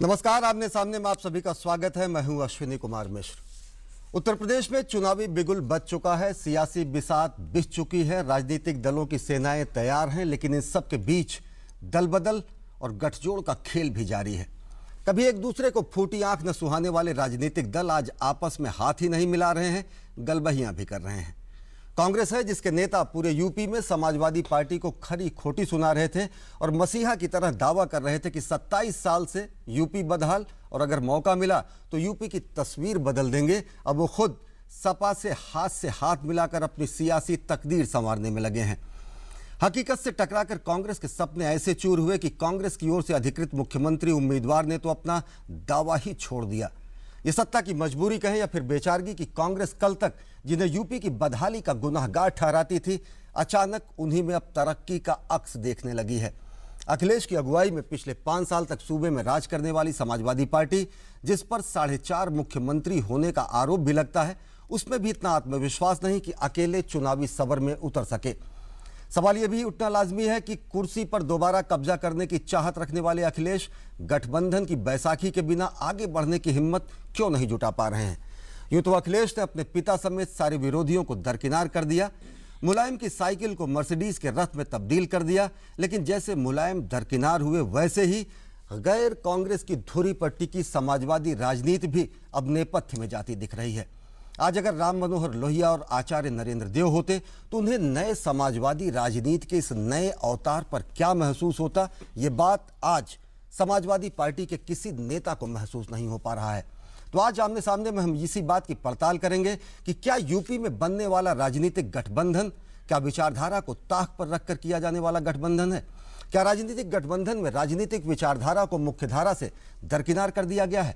नमस्कार, आमने सामने में आप सभी का स्वागत है। मैं हूं अश्विनी कुमार मिश्र। उत्तर प्रदेश में चुनावी बिगुल बज चुका है, सियासी बिसात बिछ चुकी है, राजनीतिक दलों की सेनाएं तैयार हैं, लेकिन इन सब के बीच दल बदल और गठजोड़ का खेल भी जारी है। कभी एक दूसरे को फूटी आंख न सुहाने वाले राजनीतिक दल आज आपस में हाथ ही नहीं मिला रहे हैं, गलबहियां भी कर रहे हैं। कांग्रेस है जिसके नेता पूरे यूपी में समाजवादी पार्टी को खरी खोटी सुना रहे थे और मसीहा की तरह दावा कर रहे थे कि 27 साल से यूपी बदहाल और अगर मौका मिला तो यूपी की तस्वीर बदल देंगे। अब वो खुद सपा से हाथ मिलाकर अपनी सियासी तकदीर संवारने में लगे हैं। हकीकत से टकराकर कांग्रेस के सपने ऐसे चूर हुए कि कांग्रेस की ओर से अधिकृत मुख्यमंत्री उम्मीदवार ने तो अपना दावा ही छोड़ दिया। ये सत्ता की मजबूरी कहें या फिर बेचारगी की कांग्रेस कल तक जिन्हें यूपी की बदहाली का गुनाहगार ठहराती थी, अचानक उन्हीं में अब तरक्की का अक्स देखने लगी है। अखिलेश की अगुवाई में पिछले 5 साल तक सूबे में राज करने वाली समाजवादी पार्टी, जिस पर 4.5 मुख्यमंत्री होने का आरोप भी लगता है, उसमें भी इतना आत्मविश्वास नहीं कि अकेले चुनावी सबर में उतर सके। सवाल यह भी उठना लाजमी है कि कुर्सी पर दोबारा कब्जा करने की चाहत रखने वाले अखिलेश गठबंधन की बैसाखी के बिना आगे बढ़ने की हिम्मत क्यों नहीं जुटा पा रहे हैं। यूं तो अखिलेश ने अपने पिता समेत सारे विरोधियों को दरकिनार कर दिया, मुलायम की साइकिल को मर्सिडीज के रथ में तब्दील कर दिया, लेकिन जैसे मुलायम दरकिनार हुए वैसे ही गैर कांग्रेस की धुरी पर टिकी समाजवादी राजनीति भी अब नेपथ्य में जाती दिख रही है। आज अगर राम मनोहर लोहिया और आचार्य नरेंद्र देव होते तो उन्हें नए समाजवादी राजनीति के इस नए अवतार पर क्या महसूस होता, ये बात आज समाजवादी पार्टी के किसी नेता को महसूस नहीं हो पा रहा है। तो आज आमने सामने में हम इसी बात की पड़ताल करेंगे कि क्या यूपी में बनने वाला राजनीतिक गठबंधन क्या विचारधारा को ताक पर रखकर किया जाने वाला गठबंधन है? क्या राजनीतिक गठबंधन में राजनीतिक विचारधारा को मुख्यधारा से दरकिनार कर दिया गया है?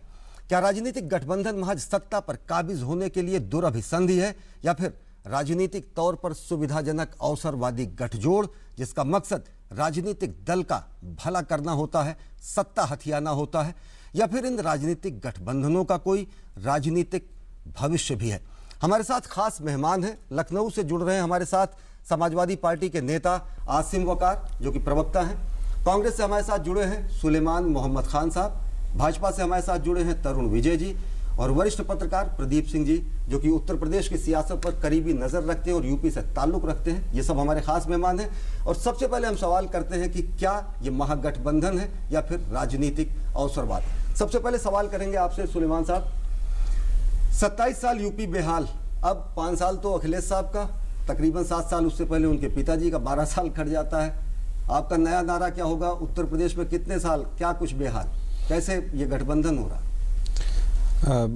क्या राजनीतिक गठबंधन महज सत्ता पर काबिज होने के लिए दुरभिसंधि है या फिर राजनीतिक तौर पर सुविधाजनक अवसरवादी गठजोड़ जिसका मकसद राजनीतिक दल का भला करना होता है, सत्ता हथियाना होता है, या फिर इन राजनीतिक गठबंधनों का कोई राजनीतिक भविष्य भी है? हमारे साथ खास मेहमान हैं, लखनऊ से जुड़ रहे हैं हमारे साथ समाजवादी पार्टी के नेता आसिम वकार जो कि प्रवक्ता हैं, कांग्रेस से हमारे साथ जुड़े हैं सुलेमान मोहम्मद खान साहब, भाजपा से हमारे साथ जुड़े हैं तरुण विजय जी और वरिष्ठ पत्रकार प्रदीप सिंह जी जो कि उत्तर प्रदेश की सियासत पर करीबी नजर रखते हैं और यूपी से ताल्लुक रखते हैं। ये सब हमारे खास मेहमान हैं और सबसे पहले हम सवाल करते हैं कि क्या ये महागठबंधन है या फिर राजनीतिक अवसरवाद। सबसे पहले सवाल करेंगे आपसे सुलेमान साहब, 27 साल यूपी बेहाल, अब 5 साल तो अखिलेश साहब का, तकरीबन 7 साल उससे पहले उनके पिताजी का, 12 साल कट जाता है। आपका नया नारा क्या होगा? उत्तर प्रदेश में कितने साल क्या कुछ बेहाल, कैसे ये गठबंधन हो रहा?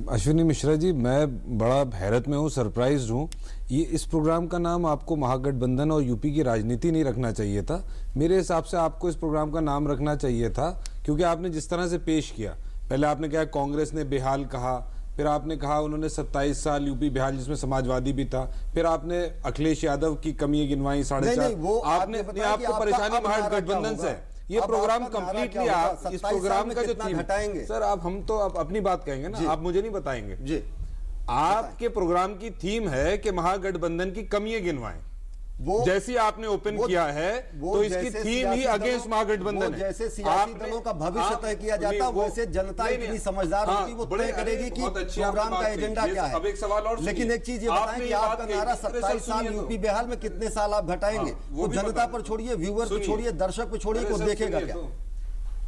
अश्विनी मिश्रा जी, मैं बड़ा हैरत में हूँ, सरप्राइज्ड हूँ। ये इस प्रोग्राम का नाम आपको महागठबंधन और यूपी की राजनीति नहीं रखना चाहिए था। मेरे हिसाब से आपको इस प्रोग्राम का नाम रखना चाहिए था, क्योंकि आपने जिस तरह से पेश किया, पहले आपने कहा कांग्रेस ने बेहाल कहा, फिर आपने कहा उन्होंने 27 साल यूपी बेहाल जिसमें समाजवादी भी था, फिर आपने अखिलेश यादव की कमियां गिनवाई 4.5। आपने आपको परेशानी महागठबंधन से, ये प्रोग्राम कंप्लीटली आप इस प्रोग्राम का जो थीम हटाएंगे सर, आप हम तो आप अपनी बात कहेंगे ना, आप मुझे नहीं बताएंगे जी। आपके प्रोग्राम की थीम है कि महागठबंधन की कमियां गिनवाएं, जैसी आपने ओपन किया है, तो इसकी थीम ही अगेंस्ट महागठबंधन है। जैसे सियासी दलों का भविष्य तय किया जाता है, वैसे जनता इतनी समझदार होती, वो तय करेगी कि प्रोग्राम का एजेंडा क्या है। अब एक सवाल और, लेकिन एक चीज ये बताएं कि आपका नारा 27 साल यूपी बिहार में कितने साल आप घटाएंगे, वो जनता पर छोड़िए, व्यूअर पर छोड़िए, दर्शक पर छोड़िए, को देखेगा क्या?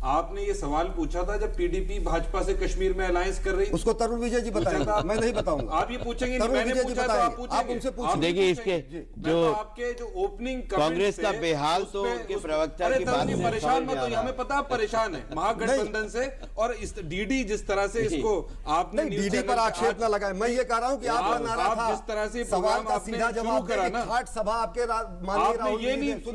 आपने ये सवाल पूछा था जब टीडीपी भाजपा से कश्मीर में अलायंस कर रही, उसको तरुण विजय जी बताएंगे, मैं नहीं बताऊंगा। आप ये पूछेंगे नहीं, मैंने पूछा तो आप पूछेंगे, आप उनसे पूछिए। देखिए, इसके जो आपके जो ओपनिंग कांग्रेस का बेहाल तो उनके प्रवक्ता की बात से परेशान मत होइए, हमें पता परेशान है महागठबंधन से, और इस डीडी जिस तरह से इसको आपने डीडी पर आक्षेप न लगाए। मैं ये कह रहा हूँ कि आपका नारा था, जिस तरह से सवाल का सीधा जवाब करा ना, खाट सभा आपके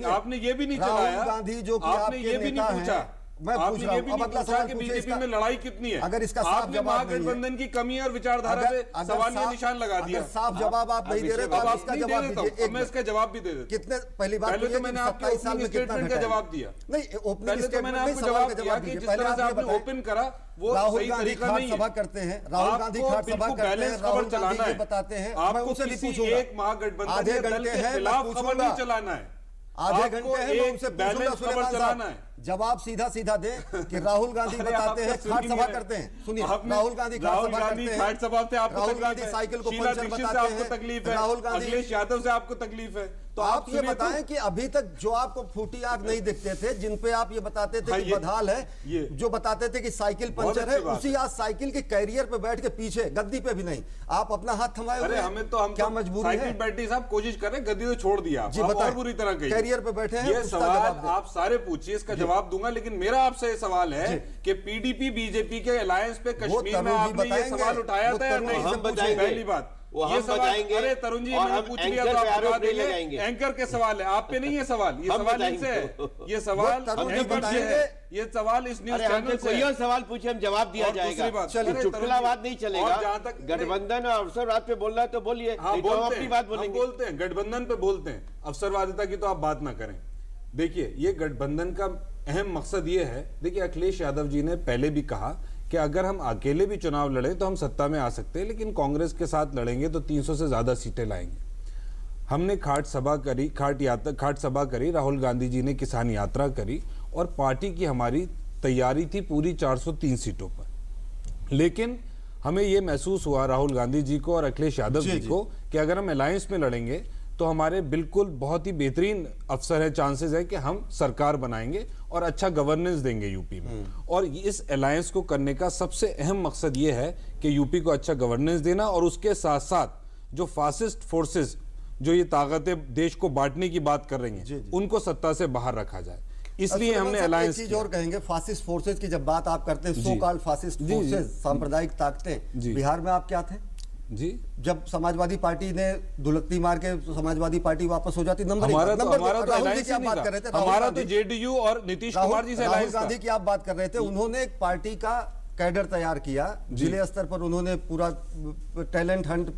आपने ये भी नहीं चलाया, गांधी जो आपने ये भी नहीं पूछा, मैं पूछ रहा हूं, अगला सवाल बीजेपी में लड़ाई कितनी है, अगर इसका साफ जवाब महागठबंधन की कमी और विचारधारा पे सवालिया निशान लगा दिया। साफ जवाब आप नहीं दे रहे तो आप इसका जवाब दीजिए। मैं इसका जवाब भी दे देता हूं। कितने पहली बात पहले तो मैंने आपको 27 साल में स्टेटमेंट का जवाब दिया, नहीं ओपनिंग स्टेटमेंट मैंने आपको जवाब दिया कि जिस तरह से आपने ओपन करा वो राहुल गांधी खाट सभा करते हैं, राहुल गांधी खाट सभा करते हैं, राहुल गांधी ये बताते हैं, मैं उनसे नहीं पूछूंगा, एक महागठबंधन आधे घंटे है, खिलाफ खबर नहीं चलाना है, आधे घंटे है, मैं उनसे बैलेंस खबर चलाना है। जवाब सीधा सीधा दें कि राहुल गांधी बताते हैं खाट सभा करते हैं। सुनिए, राहुल गांधी खाट सभा करते हैं, खाट सभा से आपको राहुल तकलीफ गांधी है, साइकिल को शीला पंचर दीक्षित से बताते आपको हैं, तकलीफ है, राहुल गांधी, अखिलेश यादव से आपको तकलीफ है, तो आप ये सुनिए बताएं कि अभी तक जो आपको फूटी आंख नहीं दिखते थे, जिन पे आप ये बताते थे हाँ, कि ये- बदहाल है, ये- जो बताते थे कि साइकिल बहुत पंचर है, अच्छी बात उसी आज साइकिल के कैरियर पे बैठ के पीछे, गद्दी पे भी नहीं, आप अपना हाथ थमाए हुए अरे हैं। हमें तो हम क्या तो मजबूरी साइकिल है? बैटरी साहब कोशिश कर रहे हैं, गद्दी तो छोड़ दिया आप जी, आप बताएं। और बुरी तरह कहिए। कैरियर पे बैठे हैं, ये उसका सवाल जवाब दें। आप सारे पूछिए, इसका जवाब दूंगा, लेकिन मेरा आपसे ये सवाल है जी। कि पीडीपी बीजेपी के अलायंस पे कश्मीर में तरुण जी आपने ये बताएंगे, सवाल उठाया वो था या तरुण नहीं? जी से पूछेंगे। पहली बात वो ये हम सवाल, बताएंगे अरे तरुण जी और मैंने हम पूछ लिया एंकर तो पे आप आरोप बता नहीं देंगे। लगाएंगे। एंकर के सवाल है, आप पे नहीं है सवाल, ये हम सवाल इनसे है, बताएंगे। ये सवाल वो तरुण जी एंकर से बताएंगे। है, ये सवाल इस न्यूज अरे हमसे चैनल से कोई है। और सवाल पूछे, हम जवाब दिया और दूसरी जाएगा। बात, चलिए, अरे चुटकुलावाद तरुण नहीं जी, चलेगा। और जहाँ तक गठबंधन और अवसरवाद पे बोलना है तो बोलिए, हाँ नहीं तो हम बोलते अपनी हैं, बात हम बोलेंगे। बोलते हैं, गठबंधन पे बोलते हैं, अवसरवादिता की तो आप बात ना करें। देखिए, ये गठबंधन का अहम मकसद ये है, देखिए अखिलेश यादव जी ने पहले भी कहा कि अगर हम अकेले भी चुनाव लड़े तो हम सत्ता में आ सकते हैं, लेकिन कांग्रेस के साथ लड़ेंगे तो 300 से ज्यादा सीटें लाएंगे। हमने खाट सभा करी, खाट सभा करी, राहुल गांधी जी ने किसान यात्रा करी, और पार्टी की हमारी तैयारी थी पूरी 403 सीटों पर। लेकिन हमें यह महसूस हुआ राहुल गांधी जी को और अखिलेश यादव जी को कि अगर हम अलायंस में लड़ेंगे तो हमारे बिल्कुल बहुत ही बेहतरीन अवसर है, चांसेस है कि हम सरकार बनाएंगे और अच्छा गवर्नेंस देंगे यूपी में। और इस अलायंस को करने का सबसे अहम मकसद ये है कि यूपी को अच्छा गवर्नेंस देना, और उसके साथ साथ जो फासिस्ट फोर्सेस, जो ये ताकतें देश को बांटने की बात कर रही हैं, उनको सत्ता से बाहर रखा जाए, इसलिए हमने अलायंस चीज और कहेंगे, फासिस्ट फोर्सेज की जब बात आप करते हैं, सो कॉल्ड फासिस्ट फोर्सेज, सांप्रदायिक ताकतें, बिहार में आप क्या थे जी? जब समाजवादी पार्टी ने दुलत्ती मार के समाजवादी पार्टी वापस हो जाती? नंबर हमारा तो राहुल अलायंस जी की आप बात कर रहे थे, राहुल हमारा तो गांधी- जेडीयू और नीतीश कुमार जी से राहुल अलायंस था। गांधी की आप बात कर रहे थे, उन्होंने एक पार्टी का कैडर तैयार किया, जिले स्तर पर उन्होंने पूरा टैलेंट हंट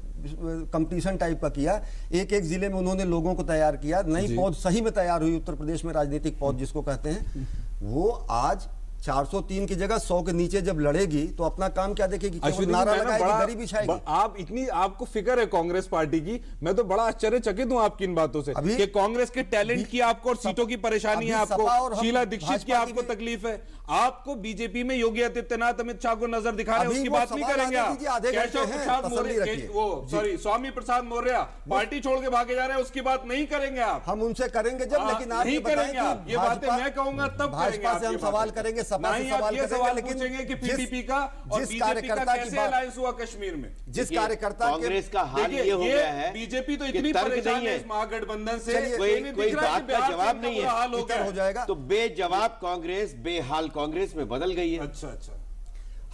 कंपटीशन टाइप का किया, एक एक जिले में उन्होंने लोगों को तैयार किया, नई पौध सही में तैयार हुई उत्तर प्रदेश में, राजनीतिक पौध जिसको कहते हैं। वो आज 403 की जगह 100 के नीचे जब लड़ेगी तो अपना काम क्या देखेगी? केवल अश्विनी, नारा मैं ना लगाएगी, बड़ा- गरीबी छाएगी। आप इतनी आपको फिक्र है कांग्रेस पार्टी की, मैं तो बड़ा आश्चर्यचकित हूं आपकी इन बातों से अभी- कि कांग्रेस के टैलेंट की आपको और सीटों की परेशानी है, अभी सपा और आपको हम शीला दीक्षित की भाजपा की आपको भी- तकलीफ है, आपको बीजेपी में योगी आदित्यनाथ अमित शाह को नजर दिखा रहे हैं, अभी उसकी वो बात नहीं सवाल करेंगे आने आप। दीजिए, आधे घंटे केशव हैं, प्रसाद तसल्ली मौर्य, रखिए। वो सॉरी स्वामी प्रसाद मौर्य पार्टी छोड़ के भागे जा रहे हैं, उसकी बात नहीं करेंगे आप। हम उनसे करेंगे जब, लेकिन आप नहीं ये बताएं करेंगे आप, कि ये बातें भाजपा- मैं कहूंगा तब करेंगे भाजपा आप से हम ये सवाल बातें। करेंगे, सपा से नहीं, आप सवाल ये करेंगे, सवाल लेकिन पूछेंगे कि जिस- पीडीपी का और जिस बीजेपी का कार्यकर्ता की कैसे बात- अलायंस हुआ कश्मीर में। जिस देखिए, कार्यकर्ता के कांग्रेस का हाल देखिए, ये हो गया है बीजेपी तो कि इतनी तर्क परेशान नहीं है है, इस महागठबंधन से, चलिए, कोई इन्हें कोई दिख रहा है बात कि का बिहार जवाब का नहीं बुरा हाल है, हो गया हो जाएगा। तो बेजवाब कांग्रेस बेहाल कांग्रेस में बदल गई है। अच्छा अच्छा,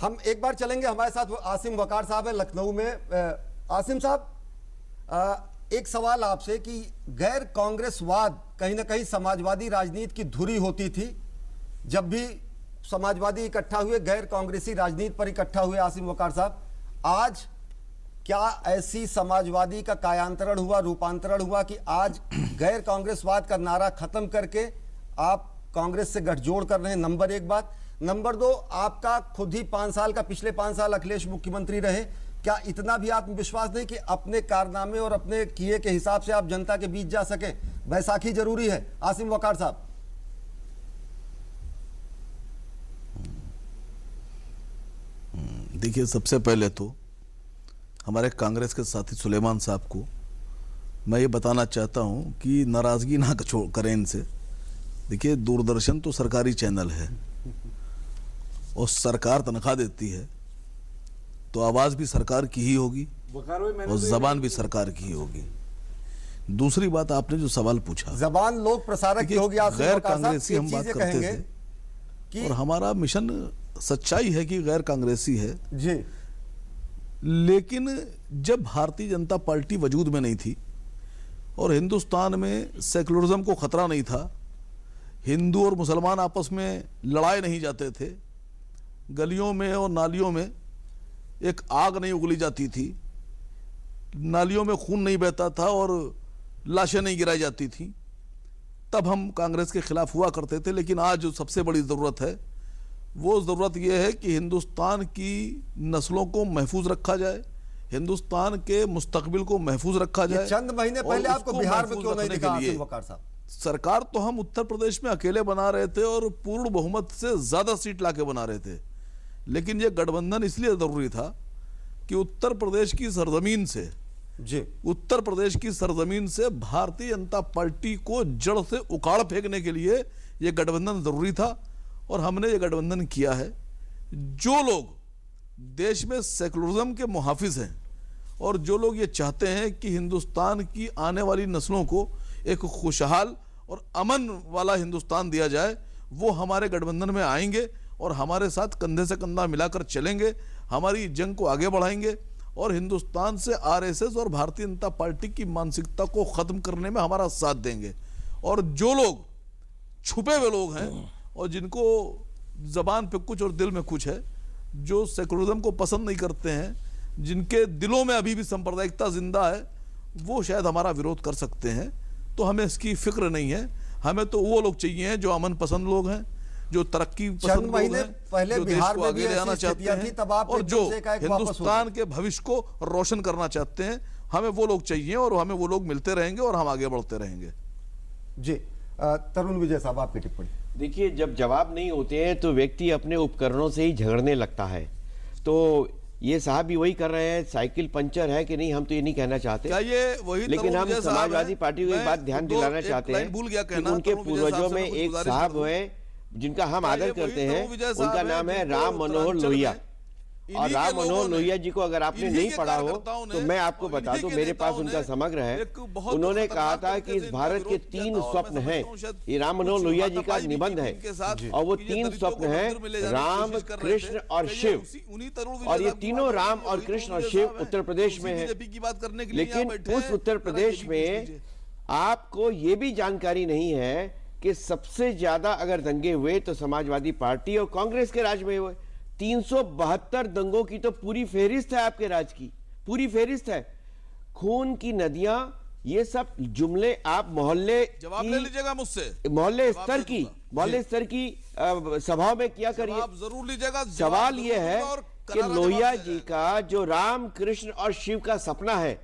हम एक बार चलेंगे, हमारे साथ वो आसिम वकार साहब है लखनऊ में। आसिम साहब, एक सवाल आपसे कि गैर कांग्रेसवाद कहीं ना कहीं समाजवादी राजनीति की धुरी होती थी, जब भी समाजवादी इकट्ठा हुए, गैर कांग्रेसी राजनीति पर इकट्ठा हुए। आसिम वकार साहब, आज क्या ऐसी समाजवादी का कायांतरण हुआ, रूपांतरण हुआ कि आज गैर कांग्रेसवाद का नारा खत्म करके आप कांग्रेस से गठजोड़ कर रहे हैं? नंबर एक बात। नंबर दो, आपका खुद ही 5 साल का, पिछले 5 साल अखिलेश मुख्यमंत्री रहे, क्या इतना भी आत्मविश्वास नहीं कि अपने कारनामे और अपने किए के हिसाब से आप जनता के बीच जा सके? बैसाखी जरूरी है। आसिम वकार साहब, देखिए, सबसे पहले तो हमारे कांग्रेस के साथी सुलेमान साहब को मैं ये बताना चाहता हूँ कि नाराज़गी ना करें इनसे। देखिए, दूरदर्शन तो सरकारी चैनल है और सरकार तनख्वाह देती है, तो आवाज़ भी सरकार की ही होगी वकार भाई, मैंने और तो ये जबान भी सरकार की ही होगी। दूसरी बात, आपने जो सवाल पूछा, जबान लोक प्रसारक की देखिए, होगी। आसिम गैर वकार साहब, कांग्रेसी एक हम बात चीज ये करते कहेंगे थे कि और हमारा मिशन सच्चाई है कि गैर कांग्रेसी है, जी, लेकिन जब भारतीय जनता पार्टी वजूद में नहीं थी और हिंदुस्तान में सेकुलरिज्म को खतरा नहीं था, हिंदू और मुसलमान आपस में लड़ाए नहीं जाते थे, गलियों में और नालियों में एक आग नहीं उगली जाती थी, नालियों में खून नहीं बहता था और लाशें नहीं गिराई जाती थी, तब हम कांग्रेस के खिलाफ हुआ करते थे। लेकिन आज जो सबसे बड़ी ज़रूरत है, वो ज़रूरत यह है कि हिंदुस्तान की नस्लों को महफूज रखा जाए, हिंदुस्तान के मुस्तकबिल को महफूज रखा ये जाए। चंद महीने और पहले आपको उसको बिहार में महफूज क्यों नहीं रखने दिखा? के लिए आसिम वकार साहब, सरकार तो हम उत्तर प्रदेश में अकेले बना रहे थे और पूर्ण बहुमत से ज्यादा सीट लाके बना रहे थे, लेकिन ये गठबंधन इसलिए जरूरी था कि उत्तर प्रदेश की सरजमीन से भारतीय जनता पार्टी को जड़ से उखाड़ फेंकने के लिए यह गठबंधन जरूरी था और हमने ये गठबंधन किया है। जो लोग देश में सेकुलरिज्म के मुहाफिज हैं और जो लोग ये चाहते हैं कि हिंदुस्तान की आने वाली नस्लों को एक खुशहाल और अमन वाला हिंदुस्तान दिया जाए, वो हमारे गठबंधन में आएंगे और हमारे साथ कंधे से कंधा मिलाकर चलेंगे, हमारी जंग को आगे बढ़ाएंगे और हिंदुस्तान से आरएसएस और भारतीय जनता पार्टी की मानसिकता को खत्म करने में हमारा साथ देंगे। और जो लोग छुपे हुए लोग हैं और जिनको जबान पे कुछ और दिल में कुछ है, जो सेकुलरिज्म को पसंद नहीं करते हैं, जिनके दिलों में अभी भी सांप्रदायिकता जिंदा है, वो शायद हमारा विरोध कर सकते हैं। तो हमें इसकी फिक्र नहीं है। हमें तो वो लोग चाहिए जो अमन पसंद लोग हैं, जो तरक्की पसंद लोग हैं, पहले जो देश बिहार को में आगे भी ले आना ऐसी चाहते स्थितियां थी, हैं तब आप और एकदम जो से एकाएक वापस हो हिंदुस्तान के भविष्य को रोशन करना चाहते हैं, हमें वो लोग चाहिए और हमें वो लोग मिलते रहेंगे और हम आगे बढ़ते रहेंगे। जी तरुण विजय साहब, आपकी टिप्पणी। देखिए, जब जवाब नहीं होते हैं तो व्यक्ति अपने उपकरणों से ही झगड़ने लगता है। तो ये साहब भी वही कर रहे हैं। साइकिल पंचर है कि नहीं, हम तो ये नहीं कहना चाहते, क्या ये वही लेकिन हम समाजवादी पार्टी को एक बात ध्यान दिलाना चाहते हैं कि उनके पूर्वजों में एक साहब हुए जिनका हम आदर करते हैं, उनका नाम है राम मनोहर लोहिया। और राम मनोहर लोहिया जी को अगर आपने नहीं पढ़ा हो तो मैं आपको बता दूं, मेरे पास उनका समग्र है। उन्होंने कहा था कि इस भारत के 3 स्वप्न हैं। ये राम मनोहर लोहिया जी का निबंध है और वो 3 स्वप्न हैं, राम, कृष्ण और शिव। और ये तीनों राम और कृष्ण और शिव उत्तर प्रदेश में है। लेकिन उस उत्तर प्रदेश में आपको ये भी जानकारी नहीं है कि सबसे ज्यादा अगर दंगे हुए तो समाजवादी पार्टी और कांग्रेस के राज में हुए। 372 दंगों की तो पूरी फेहरिस्त है आपके राज की, पूरी फेहरिस्त है। खून की नदियां, ये सब जुमले आप मोहल्ले जवाब ले लीजिएगा मुझसे, मोहल्ले स्तर की सभाओं में किया करिए, जरूर लीजिएगा। सवाल ये है कि लोहिया जी का जो राम, कृष्ण और शिव का सपना है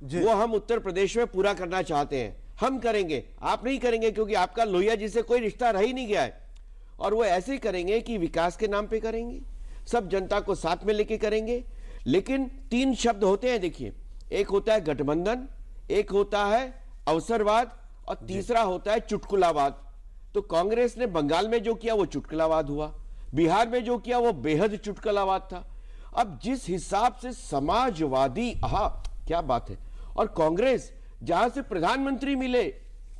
वो हम उत्तर प्रदेश में पूरा करना चाहते हैं। हम करेंगे, आप नहीं करेंगे, क्योंकि आपका लोहिया जी से कोई रिश्ता रह ही नहीं गया है। और वो ऐसे करेंगे कि विकास के नाम पे करेंगे, सब जनता को साथ में लेके करेंगे। लेकिन 3 शब्द होते हैं, देखिए, एक होता है गठबंधन, एक होता है अवसरवाद और तीसरा होता है चुटकुलावाद। तो कांग्रेस ने बंगाल में जो किया वो चुटकुलावाद हुआ, बिहार में जो किया वो बेहद चुटकुलावाद था। अब जिस हिसाब से समाजवादी, क्या बात है, और कांग्रेस जहां से प्रधानमंत्री मिले,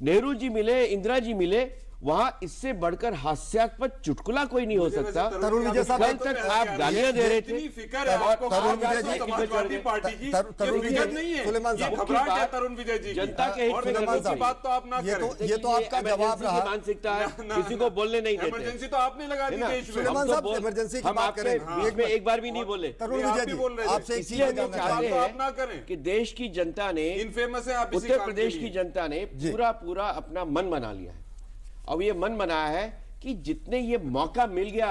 नेहरू जी मिले, इंदिरा जी मिले, वहां इससे बढ़कर हास्यास्पद चुटकुला कोई नहीं हो सकता। तरुण विजय साहब, कल तक आप गालियां दे रहे थे। जनता के हित में ये तो आपका जवाब रहा। मानसिकता है, किसी को बोलने नहीं देते। इमरजेंसी तो आपने लगा दी देश में। सुलेमान साहब, इमरजेंसी की हम बात आपके करें, एक बार भी नहीं बोले। तरुण विजय जी, आपसे एक चीज इसलिए जानना हम चाहते चाहते हैं करें कि देश की जनता ने, इनफेमस है आप इसी उत्तर काम के प्रदेश लिए। की जनता ने पूरा अपना मन बना लिया है। अब ये मन बनाया है कि जितने ये मौका मिल गया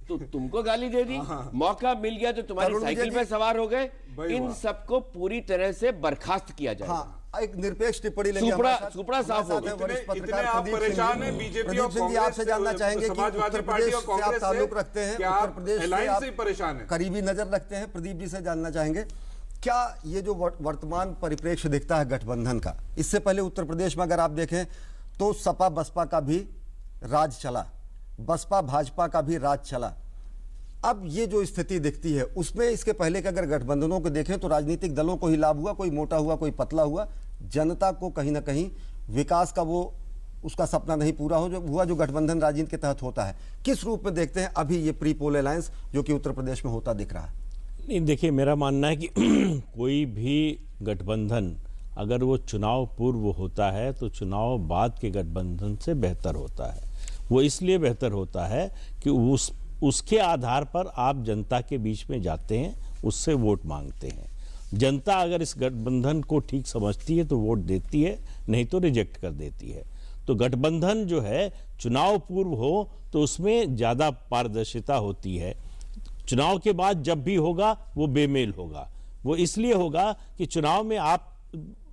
तो तुमको गाली दे दी, मौका मिल गया तो तुम्हारी साइकिल पे सवार हो गए। इन सबको पूरी तरह से बर्खास्त किया जाए। एक निरपेक्ष टिप्पणी लेंगे। सुपड़ा साफ हो गया। वरिष्ठ इतने पत्रकार आप प्रदीप परेशान सिंह हैं जी। बीजेपी प्रदीप और सिंह जी, कांग्रेस आपसे जानना चाहेंगे कि समाजवादी उत्तर पार्टी प्रदेश और से आप कांग्रेस ताल्लुक से रखते हैं, क्या उत्तर आप प्रदेश से अलायंस से आप परेशान हैं? करीबी नजर रखते हैं। प्रदीप जी से जानना चाहेंगे, क्या ये जो वर्तमान परिप्रेक्ष्य दिखता है गठबंधन का, इससे पहले उत्तर प्रदेश में अगर आप देखें तो सपा बसपा का भी राज चला, बसपा भाजपा का भी राज चला। अब ये जो स्थिति दिखती है उसमें इसके पहले के अगर गठबंधनों को देखें तो राजनीतिक दलों को ही लाभ हुआ, कोई मोटा हुआ कोई पतला हुआ, जनता को कहीं ना कहीं विकास का वो उसका सपना नहीं पूरा हुआ जो गठबंधन राजनीति के तहत होता है। किस रूप में देखते हैं अभी ये प्री पोल अलायंस जो कि उत्तर प्रदेश में होता दिख रहा है? नहीं, देखिए, मेरा मानना है कि कोई भी गठबंधन अगर वो चुनाव पूर्व होता है तो चुनाव बाद के गठबंधन से बेहतर होता है। वो इसलिए बेहतर होता है कि उसके आधार पर आप जनता के बीच में जाते हैं, उससे वोट मांगते हैं। जनता अगर इस गठबंधन को ठीक समझती है तो वोट देती है, नहीं तो रिजेक्ट कर देती है। तो गठबंधन जो है चुनाव पूर्व हो तो उसमें ज़्यादा पारदर्शिता होती है। चुनाव के बाद जब भी होगा वो बेमेल होगा। वो इसलिए होगा कि चुनाव में आप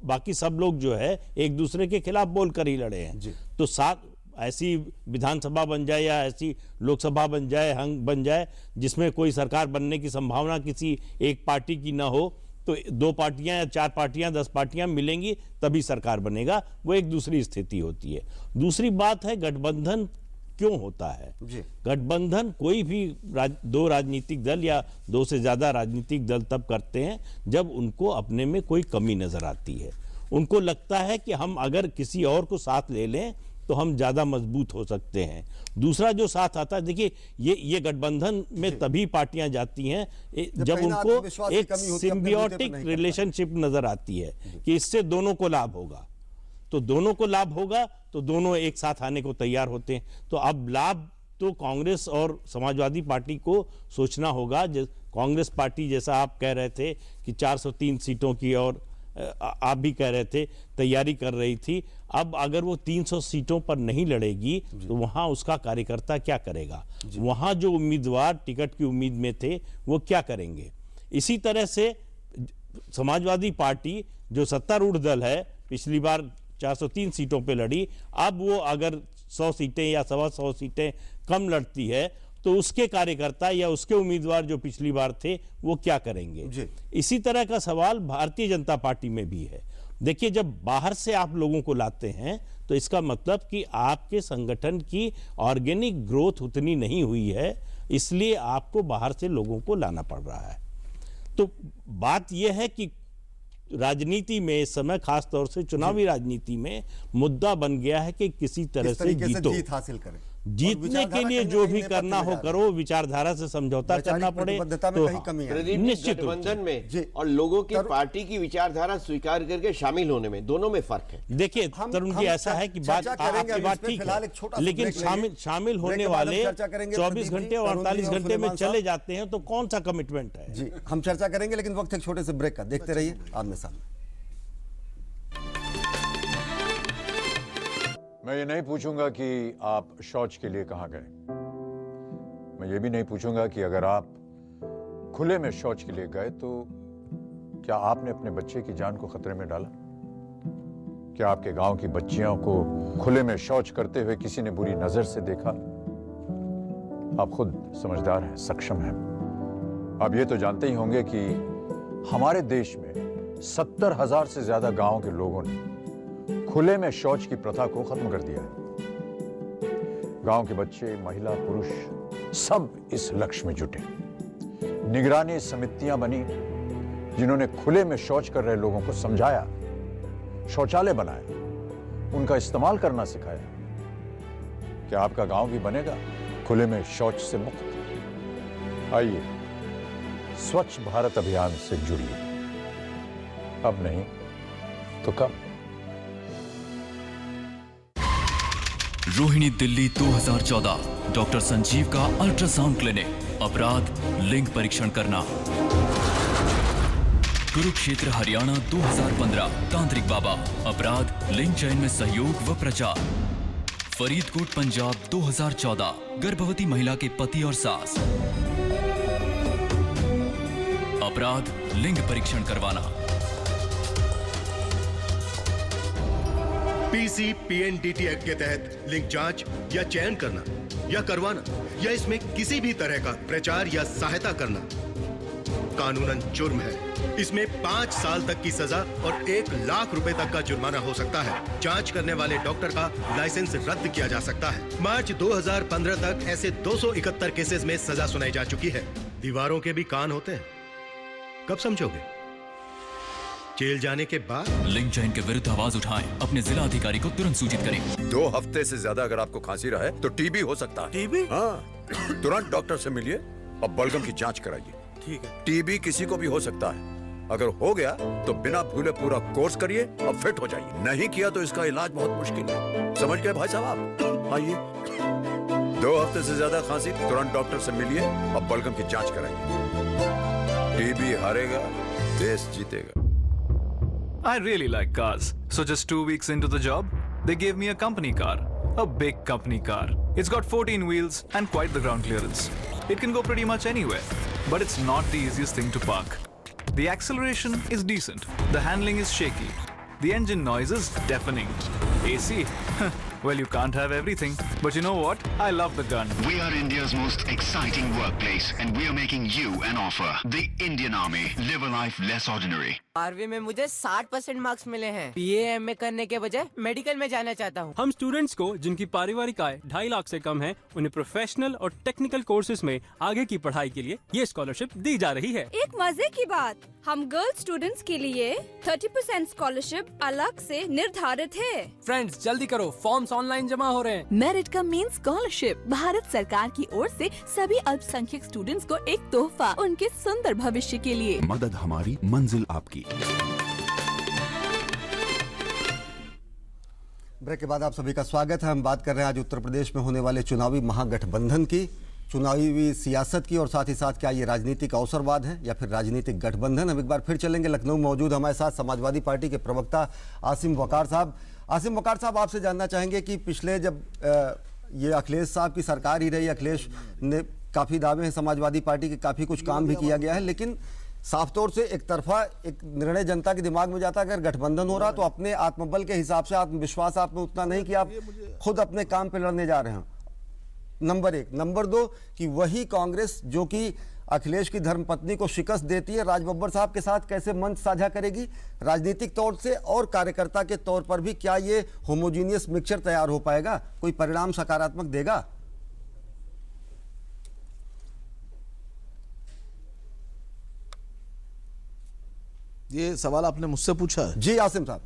बाकी सब लोग जो है एक दूसरे के खिलाफ बोलकर ही लड़े हैं। तो साथ ऐसी विधानसभा बन जाए या ऐसी लोकसभा बन जाए, हंग बन जाए, जिसमें कोई सरकार बनने की संभावना किसी एक पार्टी की ना हो, तो 2 पार्टियां या 4 पार्टियां 10 पार्टियां मिलेंगी तभी सरकार बनेगा। वो एक दूसरी स्थिति होती है। दूसरी बात है गठबंधन क्यों होता है। गठबंधन कोई भी 2 राजनीतिक दल या 2 से ज्यादा राजनीतिक दल तब करते हैं जब उनको अपने में कोई कमी नजर आती है। उनको लगता है कि हम अगर किसी और को साथ ले लें तो हम ज्यादा मजबूत हो सकते हैं। दूसरा जो साथ आता है, देखिए ये गठबंधन में तभी पार्टियां जाती हैं जब उनको एक सिम्बियोटिक रिलेशनशिप नजर आती है कि इससे दोनों को लाभ होगा। तो दोनों को लाभ होगा तो दोनों एक साथ आने को तैयार होते हैं। तो अब लाभ तो कांग्रेस और समाजवादी पार्टी को सोचना होगा। कांग्रेस पार्टी, जैसा आप कह रहे थे कि 403 सीटों की, और आप भी कह रहे थे तैयारी कर रही थी, अब अगर वो 300 सीटों पर नहीं लड़ेगी तो वहां उसका कार्यकर्ता क्या करेगा? वहां जो उम्मीदवार टिकट की उम्मीद में थे वो क्या करेंगे? इसी तरह से समाजवादी पार्टी जो सत्तारूढ़ दल है, पिछली बार 403 सीटों पे लड़ी, अब वो अगर 100 सीटें या 125 सीटें कम लड़ती है तो उसके कार्यकर्ता या उसके उम्मीदवार जो पिछली बार थे वो क्या करेंगे? इसी तरह का सवाल भारतीय जनता पार्टी में भी है। देखिए, जब बाहर से आप लोगों को लाते हैं तो इसका मतलब कि आपके संगठन की ऑर्गेनिक ग्रोथ उतनी नहीं हुई है, इसलिए आपको बाहर से लोगों को लाना पड़ रहा है। तो बात यह है कि राजनीति में इस समय, खास तौर से चुनावी राजनीति में, मुद्दा बन गया है कि किसी तरह से जीत हासिल करें। जीतने के लिए जो भी करना हो करो, विचारधारा से समझौता करना पड़े तो निश्चित गठबंधन में और लोगों की पार्टी की विचारधारा स्वीकार करके शामिल होने में, दोनों में फर्क है। देखिए तरुण जी, ऐसा है कि बात आपकी बात ठीक है, लेकिन शामिल होने वाले 24 घंटे और 48 घंटे में चले जाते हैं तो कौन सा कमिटमेंट है? जी, हम चर्चा करेंगे, लेकिन वक्त एक छोटे से ब्रेक का। देखते रहिए आमने सामने। मैं ये नहीं पूछूंगा कि आप शौच के लिए कहां गए। मैं ये भी नहीं पूछूंगा कि अगर आप खुले में शौच के लिए गए तो क्या आपने अपने बच्चे की जान को खतरे में डाला? क्या आपके गांव की बच्चियों को खुले में शौच करते हुए किसी ने बुरी नजर से देखा? आप खुद समझदार हैं, सक्षम हैं। आप ये तो जानते ही होंगे कि हमारे देश में 70,000 से ज्यादा गांवों के लोगों ने खुले में शौच की प्रथा को खत्म कर दिया है। गांव के बच्चे, महिला, पुरुष सब इस लक्ष्य में जुटे। निगरानी समितियां बनी जिन्होंने खुले में शौच कर रहे लोगों को समझाया, शौचालय बनाए, उनका इस्तेमाल करना सिखाया। क्या आपका गांव भी बनेगा खुले में शौच से मुक्त? आइए स्वच्छ भारत अभियान से जुड़िए। अब नहीं तो कब? रोहिणी दिल्ली 2014, डॉक्टर संजीव का अल्ट्रासाउंड क्लिनिक, अपराध लिंग परीक्षण करना। कुरुक्षेत्र हरियाणा 2015, तांत्रिक बाबा, अपराध लिंग चयन में सहयोग व प्रचार। फरीदकोट पंजाब 2014, गर्भवती महिला के पति और सास, अपराध लिंग परीक्षण करवाना। PCPNDT एक्ट के तहत लिंग जांच या चयन करना या करवाना या इसमें किसी भी तरह का प्रचार या सहायता करना कानूनन जुर्म है। इसमें 5 साल तक की सजा और 1 लाख रुपए तक का जुर्माना हो सकता है। जांच करने वाले डॉक्टर का लाइसेंस रद्द किया जा सकता है। मार्च 2015 तक ऐसे 271 केसेस में सजा सुनाई जा चुकी है। दीवारों के भी कान होते हैं, कब समझोगे? जेल जाने के बाद। लिंग चयन के विरुद्ध आवाज उठाएं, अपने जिला अधिकारी को तुरंत सूचित करें। 2 हफ्ते से ज्यादा अगर आपको खांसी रहे तो टीबी हो सकता है। टीबी? हाँ, तुरंत डॉक्टर से मिलिए और बलगम की जांच कराइए। ठीक है। टीबी किसी को भी हो सकता है। अगर हो गया तो बिना भूले पूरा कोर्स करिए और फिट हो जाइए। नहीं किया तो इसका इलाज बहुत मुश्किल है। समझ गए भाई साहब आप? आइए, 2 हफ्ते से ज्यादा खांसी, तुरंत डॉक्टर से मिलिए और बलगम की जांच कराइए। टीबी हारेगा, देश जीतेगा। I really like cars. So just 2 weeks into the job, they gave me a company car. A big company car. It's got 14 wheels and quite the ground clearance. It can go pretty much anywhere. But it's not the easiest thing to park. The acceleration is decent. The handling is shaky. The engine noise is deafening. AC? Well, you can't have everything. But you know what? I love the gun. We are India's most exciting workplace and we are making you an offer. The Indian Army. Live a life less ordinary. 12वीं में मुझे 60% marks मिले हैं। BA MA करने के बजाय medical में जाना चाहता हूँ। हम स्टूडेंट्स को जिनकी पारिवारिक आय 2.5 लाख से कम है, उन्हें प्रोफेशनल और टेक्निकल कोर्सेज में आगे की पढ़ाई के लिए ये स्कॉलरशिप दी जा रही है। एक मजे की बात, हम गर्ल्स स्टूडेंट्स के लिए 30% स्कॉलरशिप अलग से निर्धारित है। फ्रेंड्स जल्दी करो, फॉर्म्स ऑनलाइन जमा हो रहे हैं। मेरिट का मेन स्कॉलरशिप भारत सरकार की ओर से सभी अल्पसंख्यक स्टूडेंट्स को एक तोहफा उनके सुंदर भविष्य के लिए। मदद हमारी, मंजिल आपकी। ब्रेक के बाद आप सभी का स्वागत है। हम बात कर रहे हैं आज उत्तर प्रदेश में होने वाले चुनावी महागठबंधन की, चुनावी सियासत की और साथ ही साथ क्या ये राजनीतिक अवसरवाद है या फिर राजनीतिक गठबंधन। हम एक बार फिर चलेंगे लखनऊ। मौजूद हमारे साथ समाजवादी पार्टी के प्रवक्ता आसिम वकार साहब। आसिम वकार साहब, आपसे जानना चाहेंगे कि पिछले जब ये अखिलेश साहब की सरकार ही रही, अखिलेश ने काफ़ी दावे हैं समाजवादी पार्टी के, काफ़ी कुछ काम भी किया गया है, लेकिन साफ तौर से एक तरफा एक निर्णय जनता के दिमाग में जाता है अगर गठबंधन हो रहा तो अपने आत्मबल के हिसाब से आत्मविश्वास आप में उतना नहीं कि आप खुद अपने काम पे लड़ने जा रहे हैं। नंबर 1। नंबर 2 कि वही कांग्रेस जो कि अखिलेश की धर्मपत्नी को शिकस्त देती है, राज बब्बर साहब के साथ कैसे मंच साझा करेगी राजनीतिक तौर से और कार्यकर्ता के तौर पर भी? क्या ये होमोजीनियस मिक्सचर तैयार हो पाएगा? कोई परिणाम सकारात्मक देगा? ये सवाल आपने मुझसे पूछा है? जी आसिम साहब।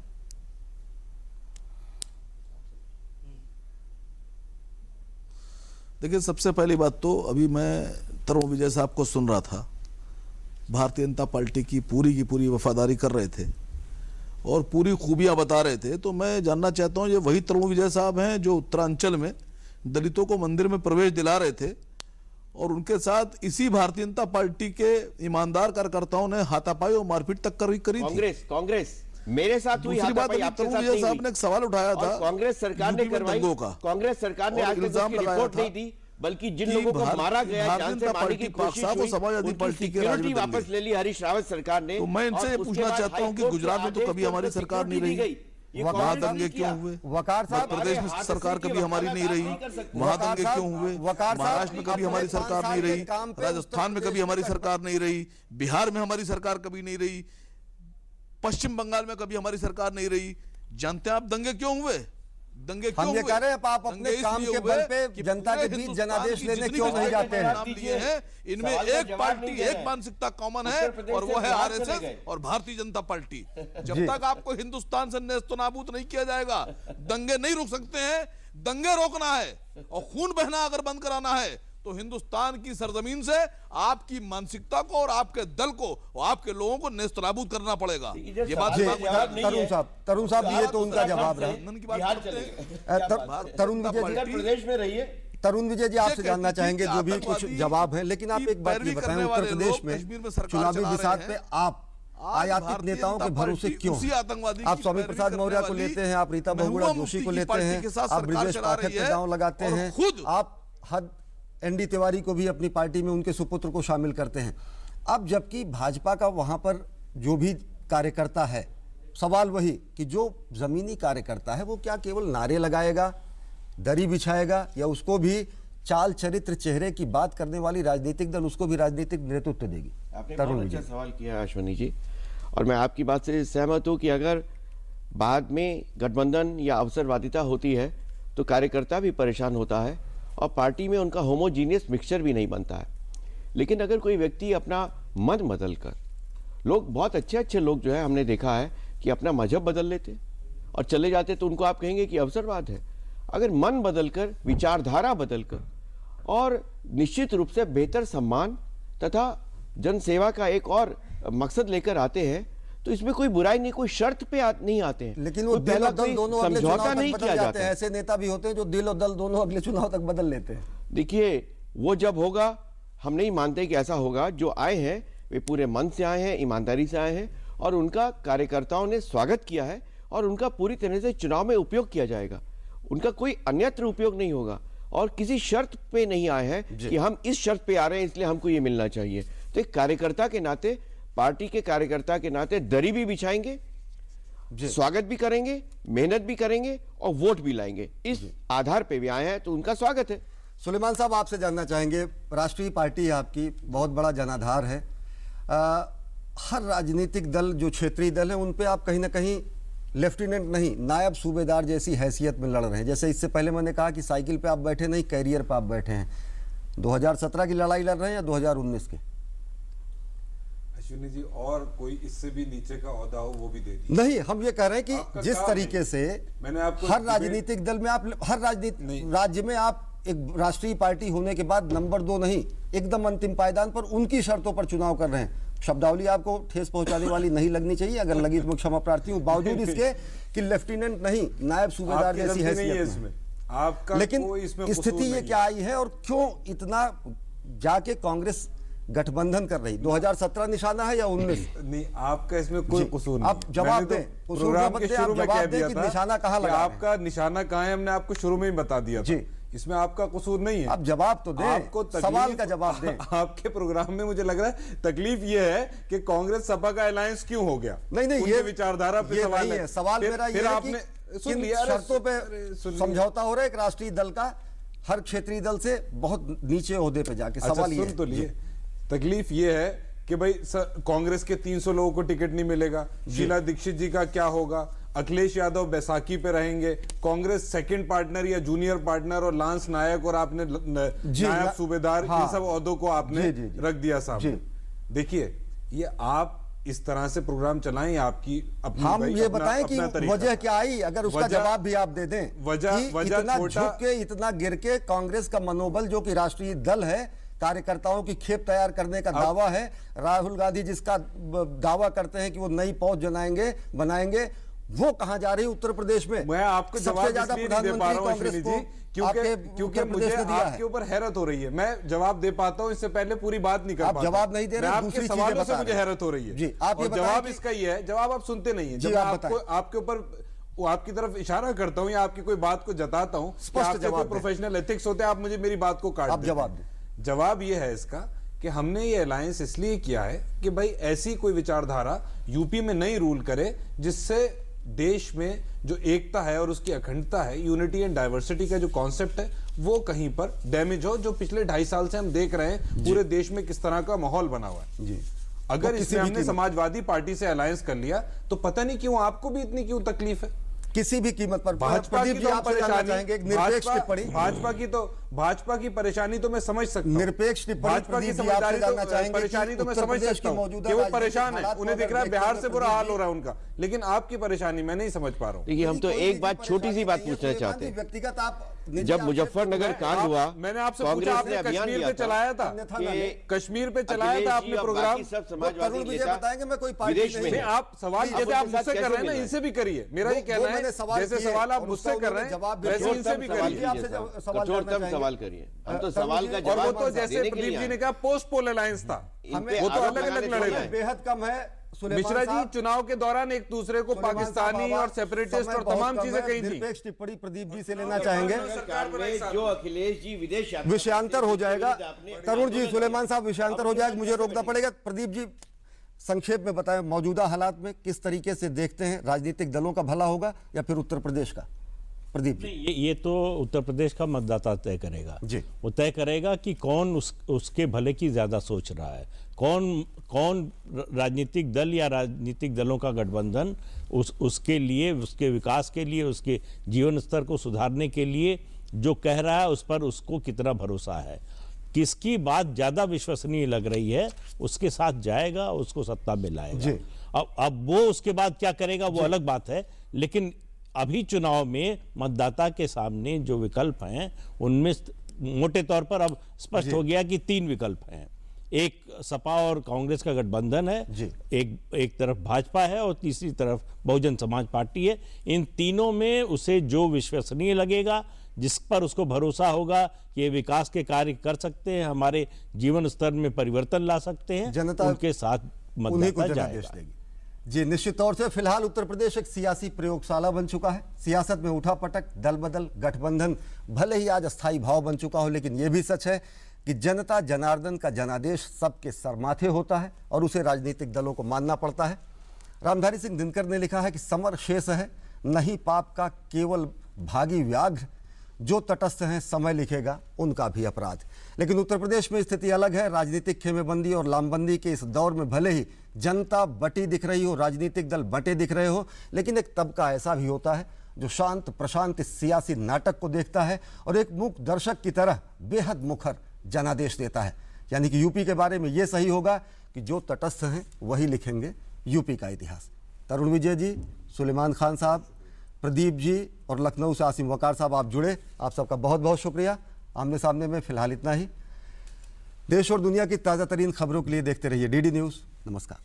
देखिए, सबसे पहली बात तो अभी मैं तरुण विजय साहब को सुन रहा था, भारतीय जनता पार्टी की पूरी वफादारी कर रहे थे और पूरी खूबियां बता रहे थे। तो मैं जानना चाहता हूं, ये वही तरुण विजय साहब हैं जो उत्तरांचल में दलितों को मंदिर में प्रवेश दिला रहे थे और उनके साथ इसी भारतीय जनता पार्टी के ईमानदार कार्यकर्ताओं ने हाथापाई और मारपीट तक करी थी। कांग्रेस मेरे साथ हुई हाथापाई, आपके साथ नहीं हुई। ने एक सवाल उठाया था, कांग्रेस सरकार ने करवाई, कांग्रेस सरकार ने आज तक उसकी रिपोर्ट नहीं दी, बल्कि जिन लोगों को मारा गया, जान से मारने की कोशिश हुई, समाजवादी पार्टी की सिक्योरिटी वापस ले ली हरीश रावत सरकार ने। तो मैं इनसे पूछना चाहता हूं कि गुजरात में तो कभी हमारी सरकार नहीं रही, वहां दंगे क्यों हुए? वकार साहब, प्रदेश में सरकार कभी हमारी नहीं रही, वहां दंगे क्यों हुए? महाराष्ट्र में कभी हमारी सरकार नहीं रही, राजस्थान में कभी हमारी सरकार नहीं रही, बिहार में हमारी सरकार कभी नहीं रही, पश्चिम बंगाल में कभी हमारी सरकार नहीं रही। जानते हैं आप दंगे क्यों हुए? दंगे क्यों हुए? कह रहे हैं आप अपने काम के बल पे जनता के बीच जनादेश लेने क्यों नहीं जाते हैं? इनमें एक पार्टी, एक मानसिकता कॉमन है और वो है आरएसएस और भारतीय जनता पार्टी। जब तक आपको हिंदुस्तान से नेस्तनाबूद नहीं किया जाएगा, दंगे नहीं रुक सकते हैं। दंगे रोकना है और खून बहना अगर बंद कराना है तो हिंदुस्तान की सरजमीन से आपकी मानसिकता को और आपके दल को और आपके लोगों को नेस्तनाबूद करना पड़ेगा। ये बात तरुण साहब ये तो उनका जवाब रहा। तरुण प्रदेश में रहिए। तरुण विजय जी, आपसे जानना चाहेंगे जो भी कुछ जवाब है, लेकिन आप एक बात ये बताएं, उत्तर प्रदेश में चुनावी बिसात पे आप आयातित नेताओं के भरोसे क्यों? आप स्वामी प्रसाद मौर्य को लेते हैं, आप रीता बहुगुणा जोशी को लेते हैं, आप ब्रिजेश पाठक पे दांव लगाते हैं, आप हद एनडी तिवारी को भी अपनी पार्टी में उनके सुपुत्र को शामिल करते हैं। अब जबकि भाजपा का वहां पर जो भी कार्यकर्ता है, सवाल वही कि जो जमीनी कार्यकर्ता है वो क्या केवल नारे लगाएगा, दरी बिछाएगा, या उसको भी चाल चरित्र चेहरे की बात करने वाली राजनीतिक दल उसको भी राजनीतिक नेतृत्व देगी? आपने बहुत अच्छा सवाल किया अश्विनी जी, और मैं आपकी बात से सहमत हूं कि अगर बाद में गठबंधन या अवसरवादिता होती है तो कार्यकर्ता भी परेशान होता है और पार्टी में उनका होमोजीनियस मिक्सचर भी नहीं बनता है। लेकिन अगर कोई व्यक्ति अपना मन बदल कर, लोग बहुत अच्छे लोग जो है हमने देखा है कि अपना मजहब बदल लेते और चले जाते, तो उनको आप कहेंगे कि अवसरवाद है। अगर मन बदलकर, विचारधारा बदलकर और निश्चित रूप से बेहतर सम्मान तथा जनसेवा का एक और मकसद लेकर आते हैं तो इसमें कोई बुराई नहीं, कोई शर्त पे नहीं आते हैं। लेकिन वो दिल और दल दोनों अगले चुनाव तक बदल जाते हैं। ऐसे नेता भी होते हैं जो दिल और दल दोनों अगले चुनाव तक बदल लेते हैं। देखिए, वो जब होगा, हम नहीं मानते कि ऐसा होगा। जो आए हैं वे पूरे मन से आए हैं, ईमानदारी से आए हैं और उनका कार्यकर्ताओं ने स्वागत किया है और उनका पूरी तरह से चुनाव में उपयोग किया जाएगा। उनका कोई अन्यत्र उपयोग नहीं होगा और किसी शर्त पे नहीं आए हैं कि हम इस शर्त पे आ रहे हैं इसलिए हमको ये मिलना चाहिए। तो एक कार्यकर्ता के नाते, पार्टी के कार्यकर्ता के नाते दरी भी बिछाएंगे, स्वागत भी करेंगे, मेहनत भी करेंगे और वोट भी लाएंगे। इस आधार पे भी आए हैं तो उनका स्वागत है। सुलेमान साहब, आपसे जानना चाहेंगे, राष्ट्रीय पार्टी आपकी बहुत बड़ा जनाधार है, हर राजनीतिक दल जो क्षेत्रीय दल है उन पे आप कहीं ना कहीं लेफ्टिनेंट नहीं, नायब सूबेदार जैसी हैसियत में लड़ रहे हैं। जैसे इससे पहले मैंने कहा कि साइकिल पे आप बैठे नहीं, कैरियर पे आप बैठे हैं। 2017 की लड़ाई लड़ रहे हैं या 2019 के? अश्विनी जी, और कोई इससे भी नीचे का ओहदा हो वो भी दे दीजिए। नहीं, हम ये कह रहे हैं कि जिस तरीके से मैंने आपको हर राजनीतिक दल में आप, हर राजनीतिक राज्य में आप एक राष्ट्रीय पार्टी होने के बाद नंबर 2 नहीं, एकदम अंतिम पायदान पर उनकी शर्तों पर चुनाव कर रहे हैं। शब्दावली आपको ठेस पहुंचाने वाली नहीं लगनी चाहिए, अगर लगी तो मैं क्षमा प्रार्थी हूं, बावजूद इसके कि लेफ्टिनेंट नहीं, नायब सूबेदार जैसी हैसियत में। आपका लेकिन स्थिति ये क्या आई है और क्यों इतना जाके कांग्रेस गठबंधन कर रही? 2017 निशाना है या 19? नहीं, आपका इसमें कोई कसूर नहीं। आप जवाब दें, प्रोग्राम के शुरू में कह दिया था निशाना कहां लगा, आपका निशाना कहां है, हमने आपको शुरू में ही बता दिया था। इसमें आपका कसूर नहीं है। आप जवाब तो दें, आपको सवाल का जवाब दें। आपके प्रोग्राम में मुझे लग रहा है तकलीफ ये है कि कांग्रेस सपा का अलायंस क्यों हो गया। नहीं, ये विचारधारा पे सवाल है। सवाल मेरा ये है कि किन शर्तों पे समझौता हो रहा है एक राष्ट्रीय दल का हर क्षेत्रीय दल से बहुत नीचे ओहदे पे जाके? सवाल ये तो लिए, तकलीफ ये है कि भाई कांग्रेस के 300 लोगों को टिकट नहीं मिलेगा, शीला दीक्षित जी का क्या होगा, अखिलेश यादव बैसाखी पे रहेंगे, कांग्रेस सेकंड पार्टनर या जूनियर पार्टनर और लांस नायक और आपने नायब सूबेदार, इन सब ओहदों को आपने रख दिया सामने। देखिए, ये आप इस तरह से प्रोग्राम चलाएं, आपकी अपनी हम ये बताएं कि वजह क्या आई, अगर उसका जवाब भी आप दे दें। वजह इतना झुक के, इतना गिर के कांग्रेस का मनोबल, जो कि राष्ट्रीय दल है, कार्यकर्ताओं की खेप तैयार करने का दावा है, राहुल गांधी जिसका दावा करते हैं कि वो नई फौज बनाएंगे, वो कहां जा रही है? उत्तर प्रदेश में। मैं आपको सबसे ज्यादा प्रधानमंत्री कांग्रेस को क्योंकि मुझे आपके ऊपर हैरत हो रही है। मैं जवाब दे पाता हूं, इससे पहले पूरी बात नहीं कर पाता। आप जवाब नहीं दे रहे, आपके सवालों से मुझे हैरत हो रही है जी। आप जवाब इसका ये है, जवाब आप सुनते नहीं है। जब आपके ऊपर आपकी तरफ इशारा करता हूं या आपकी कोई बात को जताता हूं, स्पष्ट जवाब, प्रोफेशनल एथिक्स होते हैं, आप मुझे मेरी बात को काट दें। जवाब यह है इसका कि हमने ये अलायंस इसलिए किया है कि भाई ऐसी कोई विचारधारा यूपी में नहीं रूल करे जिससे देश में जो एकता है और उसकी अखंडता है, यूनिटी एंड डाइवर्सिटी का जो कॉन्सेप्ट है, वो कहीं पर डैमेज हो, जो पिछले 2.5 साल से हम देख रहे हैं पूरे देश में किस तरह का माहौल बना हुआ है जी। अगर इसमें हमने समाजवादी पार्टी से अलायंस कर लिया तो पता नहीं क्यों आपको भी इतनी क्यों तकलीफ है। किसी भी कीमत पर भाजपा की तो परेशानी, भाजपा की परेशानी तो मैं समझ सकता हूं, निरपेक्ष भाजपा की परेशानी तो मैं समझ सकता हूं कि वो परेशान है, उन्हें दिख रहा है बिहार से बुरा हाल हो रहा है उनका, लेकिन आपकी परेशानी मैं नहीं समझ पा रहा हूं। देखिए, हम तो एक बात, छोटी सी बात पूछना चाहते हैं। व्यक्तिगत आप, जब मुजफ्फरनगर कांड हुआ, मैंने आपसे पूछा, आपने कश्मीर पे चलाया था, कश्मीर पे चलाया था आपने प्रोग्राम, तरुण विजय बताएंगे, मैं कोई पार्टी नहीं। आप सवाल जैसे आप मुझसे कर रहे हैं ना, इनसे भी करिए। मेरा ये कहना है, जैसे सवाल आप मुझसे कर रहे हैं वैसे इनसे भी करिए, सवाल करिए। हम तो सवाल का जवाब, और वो तो जैसे प्रदीप जी ने कहा पोस्ट पोल अलायंस था, वो तो अलग अलग लड़े थे, बेहद कम है। मिश्रा जी चुनाव के दौरान एक दूसरे को पाकिस्तानी और सेपरेटिस्ट और तमाम चीजें कही थी। निरपेक्ष टिप्पणी प्रदीप जी से लेना चाहेंगे। जो अखिलेश जी विदेश विषयांतर हो जाएगा, तरुण जी, सुलेमान साहब विषयांतर हो जाएगा, मुझे रोकना पड़ेगा। प्रदीप जी संक्षेप में बताएं, मौजूदा हालात में किस तरीके से देखते हैं, राजनीतिक दलों का भला होगा या फिर उत्तर प्रदेश का? प्रदीप जी, ये तो उत्तर प्रदेश का मतदाता तय करेगा जी। वो तय करेगा कि कौन उसके भले की ज्यादा सोच रहा है, कौन राजनीतिक दल या राजनीतिक दलों का गठबंधन उसके लिए, उसके विकास के लिए, उसके जीवन स्तर को सुधारने के लिए जो कह रहा है उस पर उसको कितना भरोसा है, किसकी बात ज्यादा विश्वसनीय लग रही है उसके साथ जाएगा, उसको सत्ता में लाएगा। अब वो उसके बाद क्या करेगा वो अलग बात है, लेकिन अभी चुनाव में मतदाता के सामने जो विकल्प हैं उनमें मोटे तौर पर अब स्पष्ट हो गया कि 3 विकल्प हैं। एक सपा और कांग्रेस का गठबंधन है, एक तरफ भाजपा है और तीसरी तरफ बहुजन समाज पार्टी है। इन तीनों में उसे जो विश्वसनीय लगेगा, जिस पर उसको भरोसा होगा कि ये विकास के कार्य कर सकते हैं, हमारे जीवन स्तर में परिवर्तन ला सकते हैं, जनता उनके साथ मतदाता जाएगा। जी, निश्चित तौर से फिलहाल उत्तर प्रदेश एक सियासी प्रयोगशाला बन चुका है। सियासत में उठापटक, दल बदल, गठबंधन भले ही आज अस्थायी भाव बन चुका हो, लेकिन यह भी सच है कि जनता जनार्दन का जनादेश सबके सर माथे होता है और उसे राजनीतिक दलों को मानना पड़ता है। रामधारी सिंह दिनकर ने लिखा है कि समर शेष है, नहीं पाप का केवल भागी व्याघ्र, जो तटस्थ हैं समय लिखेगा उनका भी अपराध। लेकिन उत्तर प्रदेश में स्थिति अलग है। राजनीतिक खेमेबंदी और लामबंदी के इस दौर में भले ही जनता बटी दिख रही हो, राजनीतिक दल बटे दिख रहे हो, लेकिन एक तबका ऐसा भी होता है जो शांत प्रशांत इस सियासी नाटक को देखता है और एक मूक दर्शक की तरह बेहद मुखर जनादेश देता है। यानी कि यूपी के बारे में ये सही होगा कि जो तटस्थ हैं वही लिखेंगे यूपी का इतिहास। तरुण विजय जी, सुलेमान खान साहब, प्रदीप जी और लखनऊ से आसिम वकार साहब आप जुड़े, आप सबका बहुत बहुत शुक्रिया। आमने सामने में फिलहाल इतना ही। देश और दुनिया की ताज़ा तरीन खबरों के लिए देखते रहिए डीडी न्यूज़। नमस्कार।